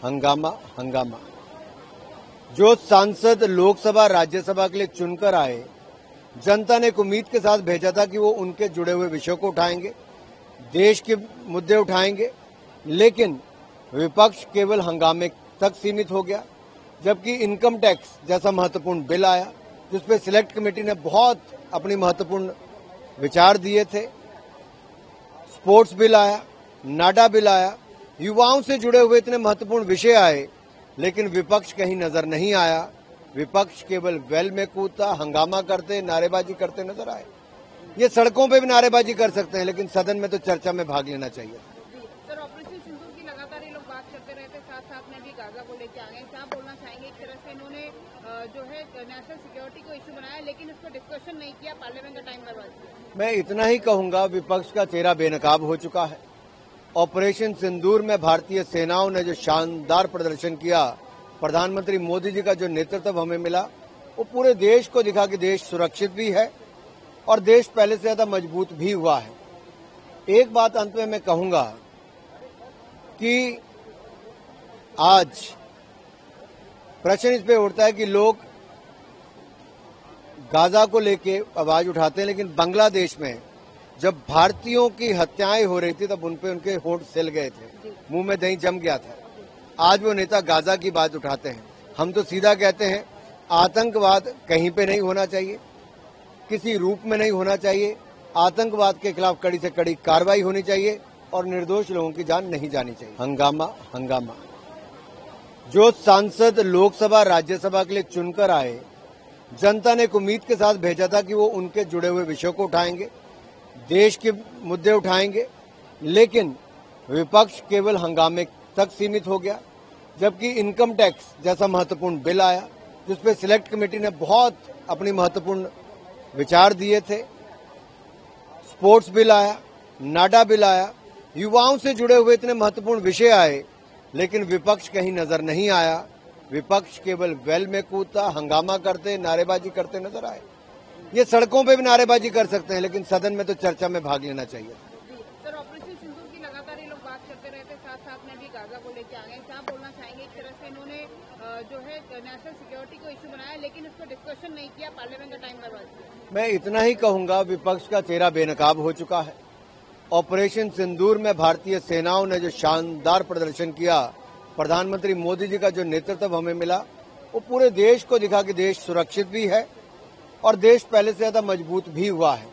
हंगामा हंगामा। जो सांसद लोकसभा राज्यसभा के लिए चुनकर आए, जनता ने एक उम्मीद के साथ भेजा था कि वो उनके जुड़े हुए विषयों को उठाएंगे, देश के मुद्दे उठाएंगे, लेकिन विपक्ष केवल हंगामे तक सीमित हो गया। जबकि इनकम टैक्स जैसा महत्वपूर्ण बिल आया, जिस पे सिलेक्ट कमेटी ने बहुत अपनी महत्वपूर्ण विचार दिए थे, स्पोर्ट्स बिल आया, नाडा बिल आया, युवाओं से जुड़े हुए इतने महत्वपूर्ण विषय आए, लेकिन विपक्ष कहीं नजर नहीं आया। विपक्ष केवल वेल में कूदता, हंगामा करते, नारेबाजी करते नजर आए। ये सड़कों पे भी नारेबाजी कर सकते हैं, लेकिन सदन में तो चर्चा में भाग लेना चाहिए। सर, ऑपरेशन सिंदूर की लगातार ये लोग बात करते रहते, साथ में भी गाजा को लेके आ गए। क्या बोलना चाहेंगे? एक तरह से इन्होंने जो है नेशनल सिक्योरिटी को इश्यू बनाया, लेकिन इस पर डिस्कशन नहीं किया, पार्लियामेंट का टाइम बर्बाद किया। मैं इतना ही कहूंगा, विपक्ष का चेहरा बेनकाब हो चुका है। ऑपरेशन सिंदूर में भारतीय सेनाओं ने जो शानदार प्रदर्शन किया, प्रधानमंत्री मोदी जी का जो नेतृत्व हमें मिला, वो पूरे देश को दिखा कि देश सुरक्षित भी है और देश पहले से ज्यादा मजबूत भी हुआ है। एक बात अंत में मैं कहूंगा कि आज प्रश्न इस पे उठता है कि लोग गाजा को लेके आवाज उठाते हैं, लेकिन बांग्लादेश में जब भारतीयों की हत्याएं हो रही थी तब उनपे उनके होंठ सिल गए थे, मुंह में दही जम गया था। आज वो नेता गाजा की बात उठाते हैं। हम तो सीधा कहते हैं, आतंकवाद कहीं पे नहीं होना चाहिए, किसी रूप में नहीं होना चाहिए। आतंकवाद के खिलाफ कड़ी से कड़ी कार्रवाई होनी चाहिए और निर्दोष लोगों की जान नहीं जानी चाहिए। हंगामा हंगामा। जो सांसद लोकसभा राज्यसभा के लिए चुनकर आए, जनता ने एक उम्मीद के साथ भेजा था कि वो उनके जुड़े हुए विषयों को उठाएंगे, देश के मुद्दे उठाएंगे, लेकिन विपक्ष केवल हंगामे तक सीमित हो गया। जबकि इनकम टैक्स जैसा महत्वपूर्ण बिल आया, जिस पे सिलेक्ट कमेटी ने बहुत अपनी महत्वपूर्ण विचार दिए थे, स्पोर्ट्स बिल आया, नाडा बिल आया, युवाओं से जुड़े हुए इतने महत्वपूर्ण विषय आए, लेकिन विपक्ष कहीं नजर नहीं आया। विपक्ष केवल वेल में कूदता, हंगामा करते, नारेबाजी करते नजर आए। ये सड़कों पे भी नारेबाजी कर सकते हैं, लेकिन सदन में तो चर्चा में भाग लेना चाहिए। सर, ऑपरेशन सिंदूर की लगातार ये लोग बात करते रहते, साथ में भी गाजा को लेके आ गए। क्या बोलना चाहेंगे? एक तरह से इन्होंने जो है नेशनल सिक्योरिटी को इश्यू बनाया, लेकिन इस पर डिस्कशन नहीं किया, पार्लियामेंट का टाइम बर्बाद किया। मैं इतना ही कहूंगा, विपक्ष का चेहरा बेनकाब हो चुका है। ऑपरेशन सिंदूर में भारतीय सेनाओं ने जो शानदार प्रदर्शन किया, प्रधानमंत्री मोदी जी का जो नेतृत्व हमें मिला, वो पूरे देश को दिखा कि देश सुरक्षित भी है और देश पहले से ज्यादा मजबूत भी हुआ है।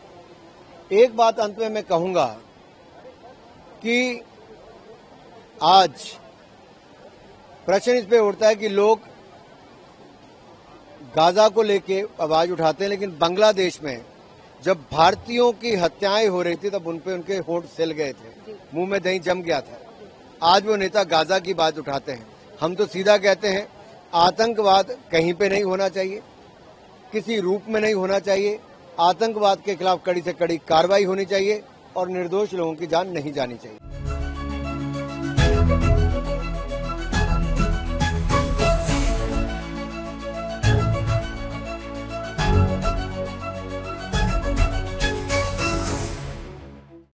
एक बात अंत में मैं कहूंगा कि आज प्रश्न इस पे उठता है कि लोग गाजा को लेके आवाज उठाते हैं, लेकिन बांग्लादेश में जब भारतीयों की हत्याएं हो रही थी तब उनपे उनके होंठ सिल गए थे, मुंह में दही जम गया था। आज वो नेता गाजा की बात उठाते हैं। हम तो सीधा कहते हैं, आतंकवाद कहीं पे नहीं होना चाहिए, किसी रूप में नहीं होना चाहिए। आतंकवाद के खिलाफ कड़ी से कड़ी कार्रवाई होनी चाहिए और निर्दोष लोगों की जान नहीं जानी चाहिए।